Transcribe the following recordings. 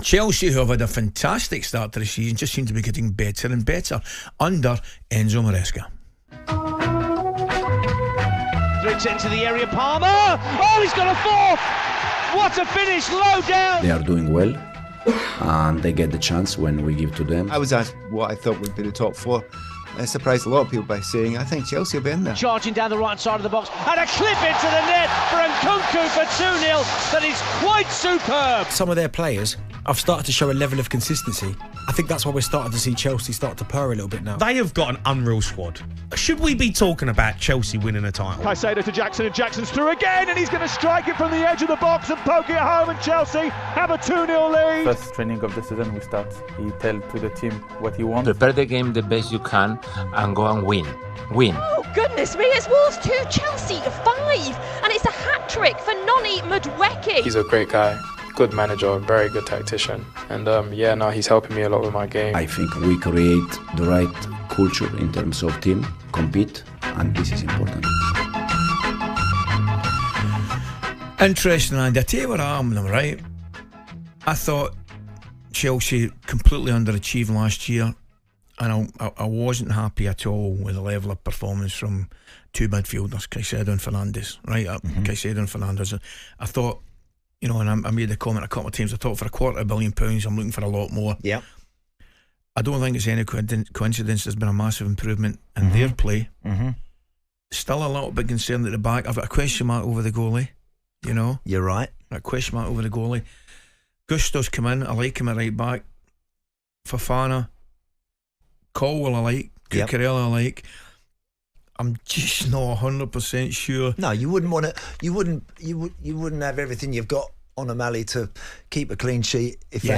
Chelsea, who have had a fantastic start to the season, just seem to be getting better and better under Enzo Maresca. Through into the area, Palmer. Oh, he's got a fourth. What a finish, low down. They are doing well, and they get the chance when we give to them. I was asked what I thought would be the top four. I surprised a lot of people by saying I think Chelsea will be in there. Charging down the right side of the box and a clip into the net for Nkunku for 2-0. That is quite superb. Some of their players have started to show a level of consistency. I think that's why we're starting to see Chelsea start to purr a little bit now. They have got an unreal squad. Should we be talking about Chelsea winning a title? Caicedo to Jackson, and Jackson's through again, and he's going to strike it from the edge of the box and poke it home, and Chelsea have a 2-0 lead. First training of the season we start, he tell to the team what he wants. Prepare the game the best you can and go and win. Oh goodness me, it's Wolves 2, Chelsea 5, and it's a hat-trick for Noni Madueke. He's a great guy, good manager, very good tactician, and he's helping me a lot with my game. I think we create the right culture in terms of team, compete, and this is important. Interesting, and I tell you what I'm right. I thought Chelsea completely underachieved last year, and I wasn't happy at all with the level of performance from two midfielders, Caicedo and Fernandes. Right, Caicedo and Fernandes. I thought, you know, and I made the comment a couple of times, I thought for £250 million I'm looking for a lot more. Yeah. I don't think it's any coincidence there's been a massive improvement in their play. Still a little bit concerned at the back. I've got a question mark over the goalie. You know, you're right. A question mark over the goalie. Gusto's come in. I like him at right back. Fofana, Colwell I like. Cucurella I like. I'm just not 100% sure. No, you wouldn't want to. You wouldn't have everything you've got on O'Malley to keep a clean sheet if they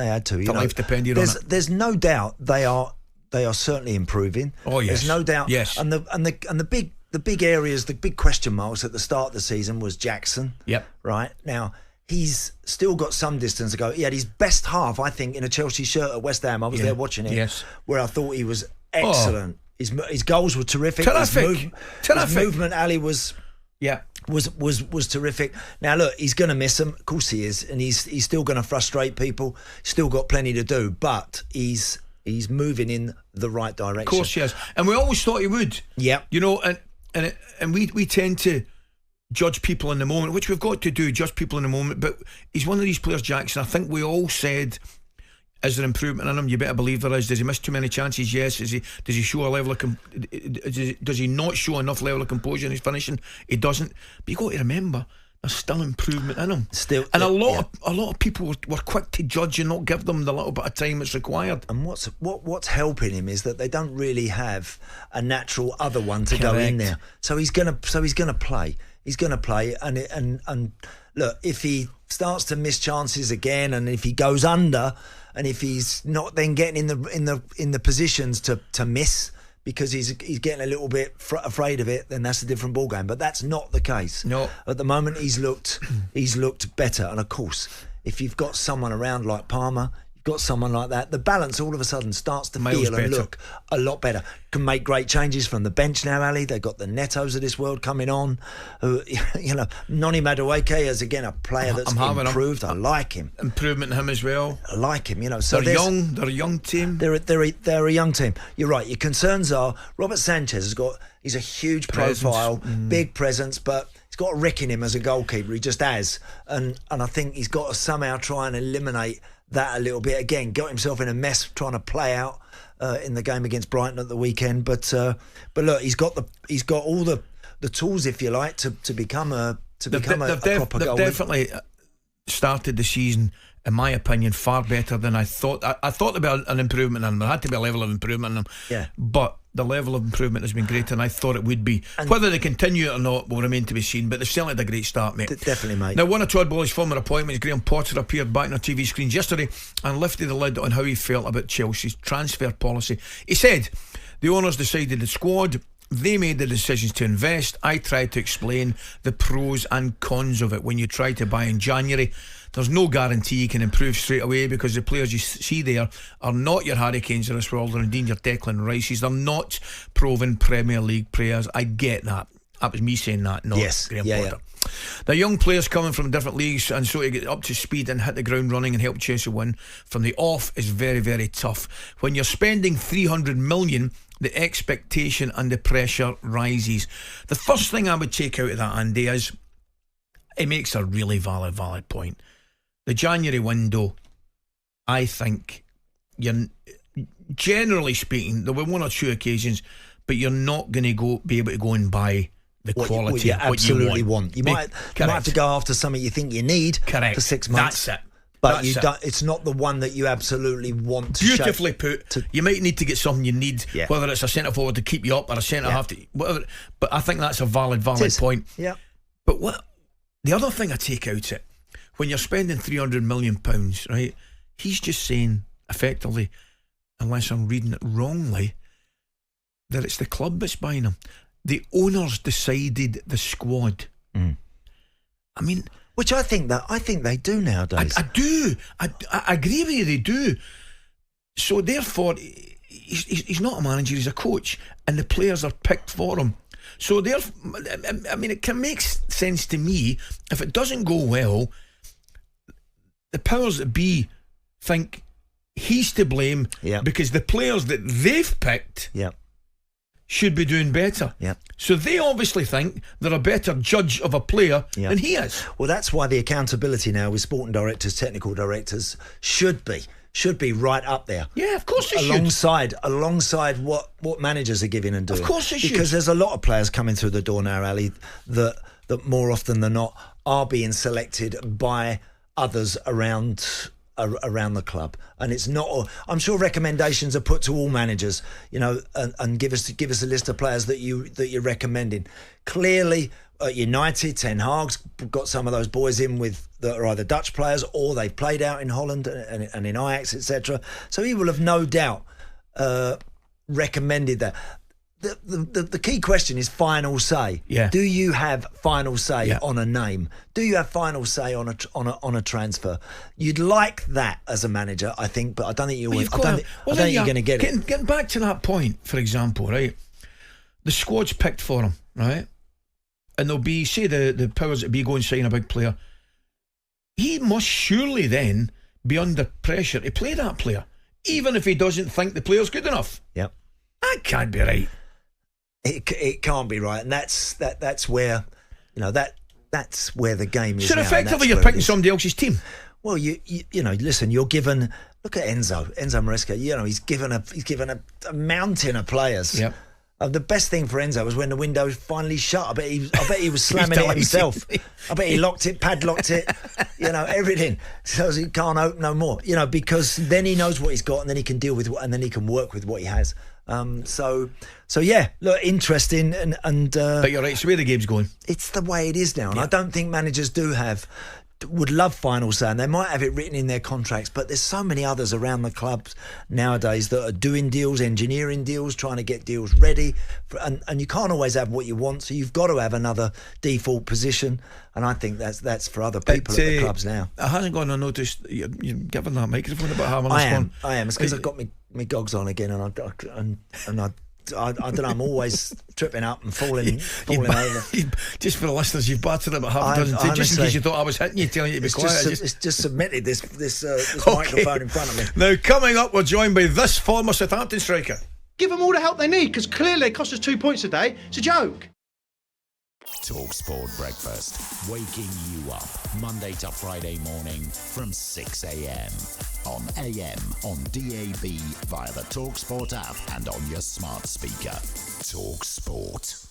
had to. You know, life depended on it. There's no doubt they are certainly improving. Oh yes, there's no doubt. Yes, and the big areas, the big question marks at the start of the season was Jackson. Yep. Right now, he's still got some distance to go. He had his best half, I think, in a Chelsea shirt at West Ham. I was there watching it. Yes. Where I thought he was excellent. His goals were terrific. Terrific. His movement, Ali, was terrific. Now look, he's going to miss him. Of course he is, and he's still going to frustrate people. Still got plenty to do, but he's moving in the right direction. Of course he is, and we always thought he would. Yeah. You know, and we tend to judge people in the moment, which we've got to do, judge people in the moment. But he's one of these players, Jackson. I think we all said, is there improvement in him? You better believe there is. Does he miss too many chances? Yes. Does he show a level of does he not show enough level of composure in his finishing? He doesn't. But you got to remember, there's still improvement in him. Still, and a lot of people were quick to judge and not give them the little bit of time that's required. And what's helping him is that they don't really have a natural other one to go in there. So he's gonna play. He's gonna play. And look, if he starts to miss chances again, and if he goes under, and if he's not then getting in the positions to miss because he's getting a little bit afraid of it, then that's a different ballgame. But that's not the case. No. At the moment, he's looked better. And of course, if you've got someone around like Palmer, you've got someone like that, the balance all of a sudden starts to feel and look a lot better. Can make great changes from the bench now, Ali. They've got the Netos of this world coming on. Noni Madueke is again a player that's improved. I like him. Improvement in him as well. I like him. You know, so they're young. They're a young team. They're a young team. You're right. Your concerns are Robert Sanchez he's a huge profile, big presence, but he's got a rick in him as a goalkeeper. He just has, and I think he's got to somehow try and eliminate that a little bit. Again, got himself in a mess trying to play out in the game against Brighton at the weekend. But look, he's got all the tools, if you like, to become a proper goalie. They've definitely started the season, in my opinion, far better than I thought. I thought there would be an improvement in them. There had to be a level of improvement in them. Yeah. But the level of improvement has been greater than I thought it would be. And whether they continue it or not will remain to be seen, but they've certainly had a great start, mate. Definitely, mate. Now, one of Todd Boehly's former appointments, Graham Potter, appeared back on our TV screens yesterday and lifted the lid on how he felt about Chelsea's transfer policy. He said, the owners decided the squad, they made the decisions to invest. I tried to explain the pros and cons of it. When you try to buy in January, there's no guarantee you can improve straight away, because the players you see there are not your Harry Kanes of this world, or indeed your Declan Rices. They're not proven Premier League players. I get that. That was me saying that, not Graham Potter. Yeah. The young players coming from different leagues, and so to get up to speed and hit the ground running and help Chelsea win from the off is very, very tough. When you're spending 300 million, the expectation and the pressure rises. The first thing I would take out of that, Andy, is it makes a really valid point. The January window, I think, you're generally speaking, there were one or two occasions, but you're not going to be able to go and buy the quality what you absolutely want. You might have to go after something you think you need for 6 months. That's it. But it's not the one that you absolutely want to beautifully put. You might need to get something you need, whether it's a centre forward to keep you up or a centre half to whatever. But I think that's a valid point. Yeah. But what the other thing I take out it, when you're spending £300 million, right? He's just saying effectively, unless I'm reading it wrongly, that it's the club that's buying him. The owners decided the squad. I mean, which I think they do nowadays. I do. I agree with you. They do. So therefore, he's not a manager. He's a coach, and the players are picked for him. So therefore, I mean, it can make sense to me. If it doesn't go well, the powers that be think he's to blame because the players that they've picked should be doing better. So they obviously think they're a better judge of a player than he is. Well, that's why the accountability now with sporting directors, technical directors should be right up there. Yeah, of course it should. Alongside what managers are giving and doing. Of course it should. Because there's a lot of players coming through the door now, Ali, that more often than not are being selected by others around the club, and it's not. I'm sure recommendations are put to all managers, and give us a list of players that you're recommending. Clearly, at United, Ten Hag's got some of those boys in with that are either Dutch players or they've played out in Holland and in Ajax, etc. So he will have no doubt recommended that. The key question is final say. Yeah. Do you have final say on a name? Do you have final say on a transfer? You'd like that as a manager, I think, but I don't think you will. I don't think you're going to get it. Getting back to that point, for example, right? The squad's picked for him, right? And there'll be, say, the powers that be go and sign a big player. He must surely then be under pressure to play that player, even if he doesn't think the player's good enough. Yep. That can't be right. It can't be right, and that's where that's where the game is. So now, effectively, you're picking somebody else's team. Well, you listen. You're given. Look at Enzo Maresca. He's given a mountain of players. Yep. The best thing for Enzo was when the window finally shut. I bet he was slamming it himself. I bet he locked it, padlocked it, everything. So he can't open no more. Because then he knows what he's got, and then he can deal with and then he can work with what he has. So yeah, look, interesting and but you're right, it's the way the game's going. It's the way it is now, and I don't think managers would love final say, and they might have it written in their contracts, but there's so many others around the clubs nowadays that are doing deals, engineering deals, trying to get deals ready, and you can't always have what you want, so you've got to have another default position, and I think that's for other people at the clubs now. I hasn't gone unnoticed. You're giving that microphone about having this one. I am. It's because I've got my gogs on again, and I don't know, I'm always tripping up and falling over. Just for the listeners, you've battered about half a dozen times, just in case you thought I was hitting you, telling you to be quiet. It's just submitted this microphone in front of me. Now, coming up, we're joined by this former Southampton striker. Give them all the help they need, because clearly it costs us 2 points a day. It's a joke. talkSPORT Breakfast, waking you up Monday to Friday morning from 6 a.m. on AM, on DAB, via the talkSPORT app and on your smart speaker. talkSPORT.